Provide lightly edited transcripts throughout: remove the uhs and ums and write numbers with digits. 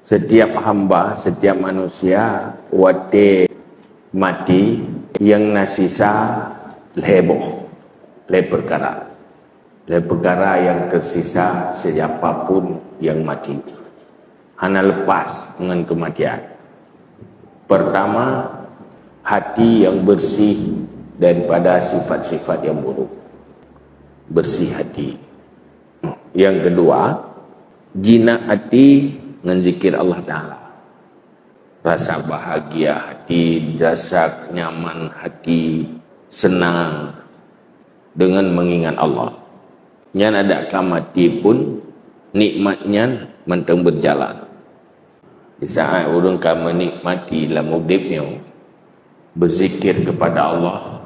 Setiap hamba, setiap manusia wate mati yang nasisa leboh, perkara yang tersisa siapapun yang mati. Hana lepas dengan kematian. Pertama, hati yang bersih daripada sifat-sifat yang buruk. Bersih hati. Yang kedua, jinak hati dengan zikir Allah Ta'ala. Rasa bahagia hati, rasa nyaman hati, senang dengan mengingat Allah. Yang ada kamati pun nikmatnya mentang berjalan. Di saat orang kamu nikmati dalam hidupnya, berzikir kepada Allah,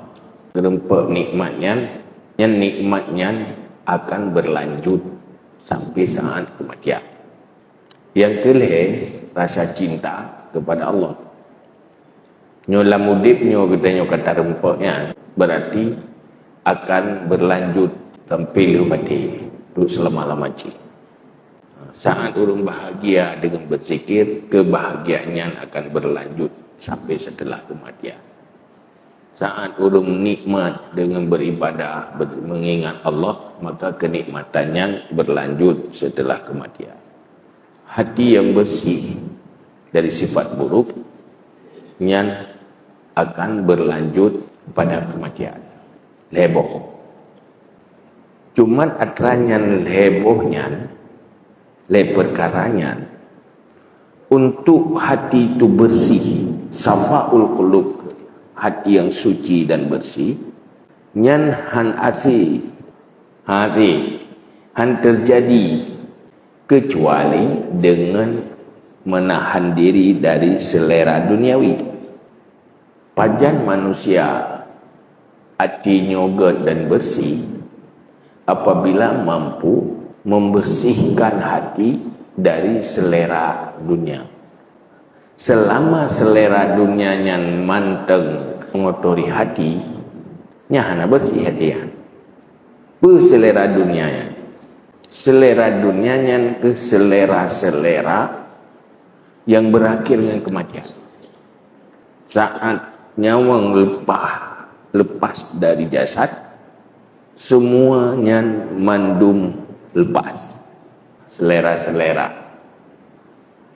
terempak nikmatnya, yang nikmatnya akan berlanjut sampai saat kematian. Yang kelih, rasa cinta kepada Allah. Dalam hidupnya kita kata rempaknya, berarti akan berlanjut sampai mati, itu selama-lamanya. Saat orang bahagia dengan berzikir, kebahagiaannya akan berlanjut sampai setelah kematian. Saat orang nikmat dengan beribadah, mengingat Allah, maka kenikmatannya berlanjut setelah kematian. Hati yang bersih dari sifat buruk yang akan berlanjut pada kematian. Leboh. Cuman atranya lebohnya, perkaranya, untuk hati itu bersih, safaul qulub, hati yang suci dan bersih, nyan han asi hati han terjadi kecuali dengan menahan diri dari selera duniawi. Pajan manusia hatinya god dan bersih apabila mampu membersihkan hati dari selera dunia. Selama selera dunianya manteng mengotori hati, nyahana bersih hati ya. Selera dunianya, selera dunianya ke selera-selera yang berakhir dengan kematian. Saat nyawang lepas dari jasad, semuanya mandum lepas. Selera-selera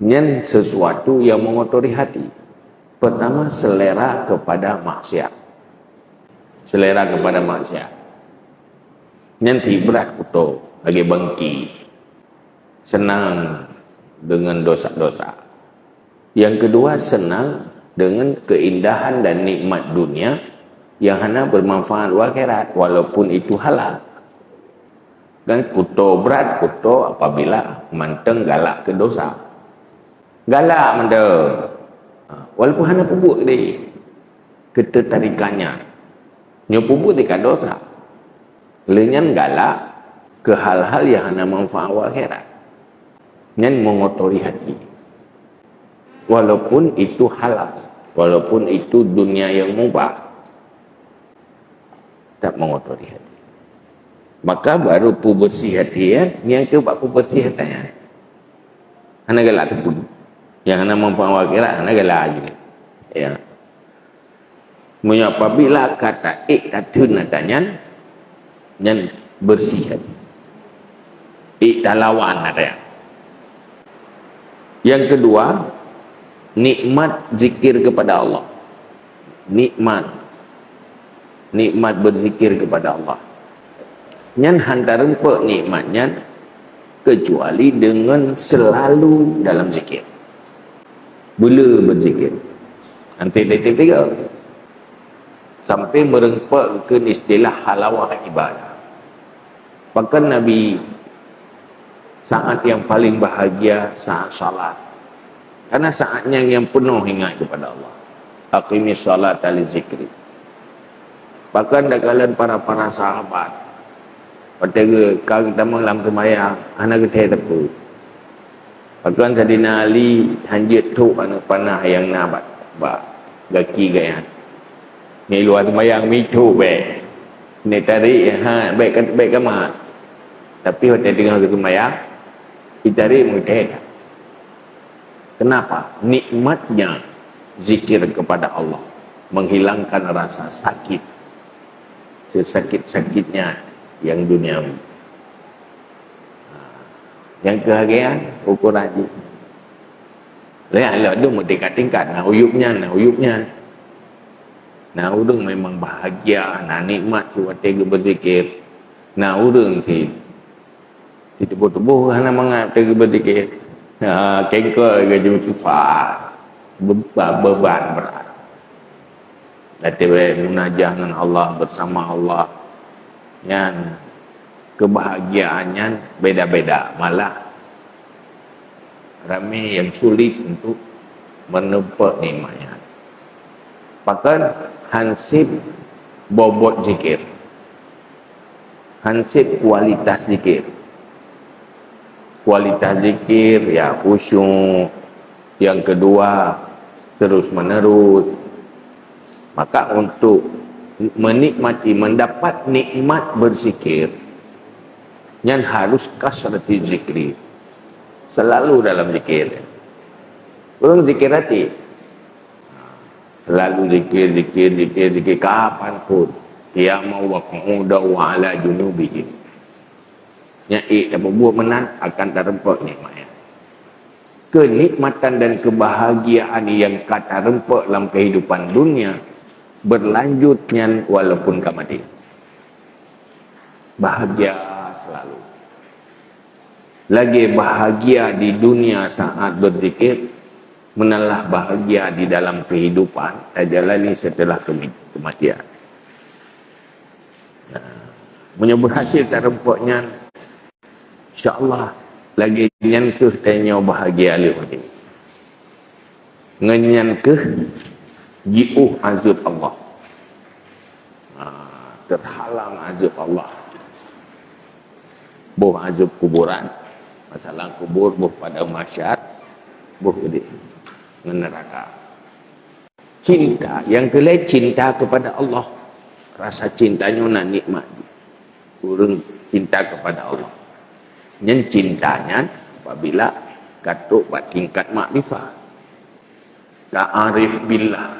yang sesuatu yang mengotori hati. Pertama, selera kepada maksiat. Selera kepada maksiat. Nanti berat kuto bagi bangki. Senang dengan dosa-dosa. Yang kedua, senang dengan keindahan dan nikmat dunia yang hanya bermanfaat akhirat walaupun itu halal. Dan kuto berat kuto apabila manteng galak ke dosa. Galak menda. Walaupun hanya pupuk dia. Ketertarikannya. Nyo pupuk dekat dosa. Lenyan galak ke hal-hal yang hanya manfaat akhirat. Yang mengotori hati. Walaupun itu halal. Walaupun itu dunia yang mubah. Tak mengotori hati. Maka baru pu bersih hati ya, yang ke pu bersih hati ya. Hana galak sepun. Yang hana manfaat akhirat hana galak juga. Ya. Apabila kata iktatun natanya yang bersih hati. Iktalawan natanya. Yang kedua, nikmat zikir kepada Allah. Nikmat berzikir kepada Allah. Nyan hantar rempak nikmatnya kecuali dengan selalu dalam zikir. Bila berzikir. Nanti detik tiga. Sampai merempak ke istilah halawah ibadah. Bahkan Nabi saat yang paling bahagia saat salat. Karena saatnya yang penuh ingat kepada Allah. Aqimis salat li zikri. Bahkan dakalan para sahabat. Pada kalau kita mengalam sembahyang, anak kita tepu. Bahkan Sayyidina Ali hanjit tu anak panah yang nabat, gaki gaya. Ni luar sembahyang mitu be. Ni tarik baik kamat. Tapi waktu dengar sembahyang, ditarik mengiteh. Kenapa? Nikmatnya zikir kepada Allah menghilangkan rasa sakit, sesakit-sakitnya yang duniawi. Yang kehagian ukur haji. Lihat tu tingkat-tingkat, nah uyupnya. Nah urang memang bahagia, nah nikmat suat tega berzikir. Nah urang ti tubuh-tubuh hana mangat tega berzikir. Kengkol ke jumpa beban berat. Nanti munajah dengan Allah, bersama Allah, yang kebahagiaannya beda-beda. Malah ramai yang sulit untuk menempat nikmatnya. Bahkan hansip bobot zikir, hansip kualitas zikir. Kualitas zikir ya khusyuk. Yang kedua terus menerus. Maka untuk menikmati, mendapat nikmat berzikir, yang harus kasrati zikri, selalu dalam zikir. Orang zikir hati, selalu zikir kapanpun. Dia mau waquda wa ala junubihim. Nyai dan berbuat menan akan terempak nikmatnya. Kenikmatan dan kebahagiaan yang kata rempak dalam kehidupan dunia berlanjutnya walaupun mati. Bahagia selalu. Lagi bahagia di dunia saat berzikir, menalah bahagia di dalam kehidupan tajalani setelah kematian. Punya berhasil terempaknya, insya-Allah lagi nyantuh tanya bahagia lewat ini. Ngenyantuh jiuh azab Allah. Terhalang azab Allah. Buh azab kuburan. Masalah kubur, buh pada masyarakat, buh gede. Neraka. Cinta, yang kelai cinta kepada Allah. Rasa cintanya nak nikmat. Urang cinta kepada Allah. Yang cintanya apabila katuk buat tingkat makrifah. Ta'arif billah.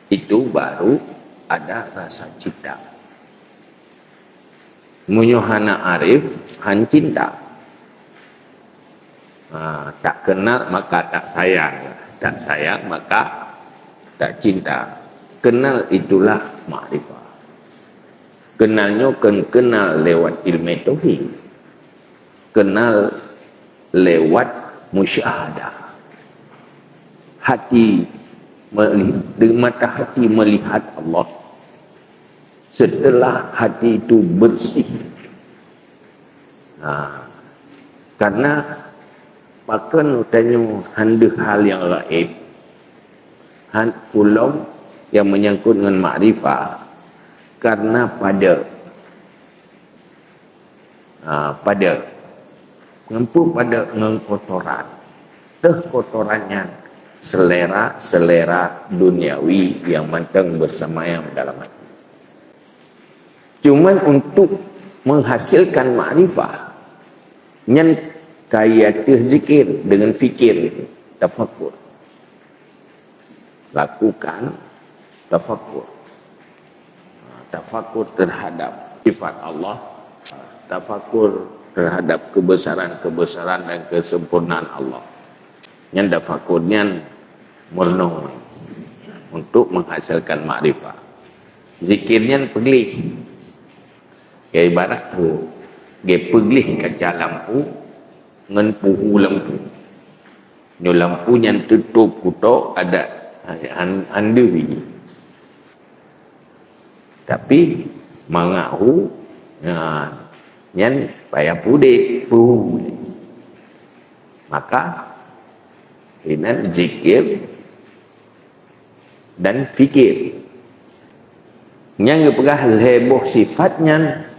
Itu baru ada rasa cinta. Munyuhana arif, han cinta. Tak kenal maka tak sayang. Tak sayang maka tak cinta. Kenal itulah makrifah. Kenalnya kan kenal lewat ilmu tauhid. Kenal lewat musyahadah. Hati dengan mata hati melihat Allah. Setelah hati itu bersih. Karena bahkan tanya handa hal yang gaib. Pulau yang menyangkut dengan makrifah. Karena pada mengempu pada kotoran. Kotorannya selera duniawi yang mantang bersemayam dalam hati. Cuma untuk menghasilkan makrifah yang kaya zikir dengan fikir, tafakur. Lakukan tafakur. Tafakur terhadap sifat Allah, tafakur terhadap kebesaran dan kesempurnaan Allah. Yang tafakurnya merenung untuk menghasilkan makrifah. Zikirnya peglih. Kayak ibarat tu, dia peglih kaca lampu ngan puhu lampu. Nyo lampu yang tutup kutok ada anda biji. Tapi mangahu yang payah pudik puhu. Maka ini zikir dan fikir. Yang pegah heboh sifatnya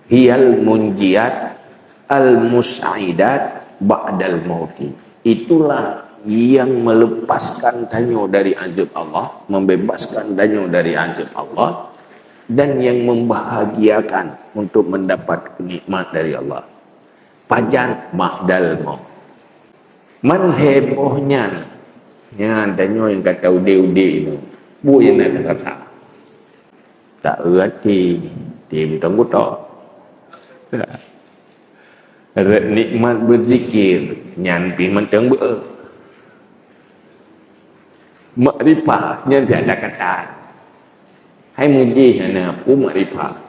hiyal munjiat al-mus'idat ba'dal mauti. Itulah yang melepaskan danyo dari azab Allah, membebaskan danyo dari azab Allah, dan yang membahagiakan untuk mendapat nikmat dari Allah. Pajan ba'dal maut. Man hebohnya tanya yang kata ude-ude itu bu yang nak kata tak erti tim tunggu tok nikmat berzikir nyan pi menteng be makrifah nyan ada kata hai muji hana makrifah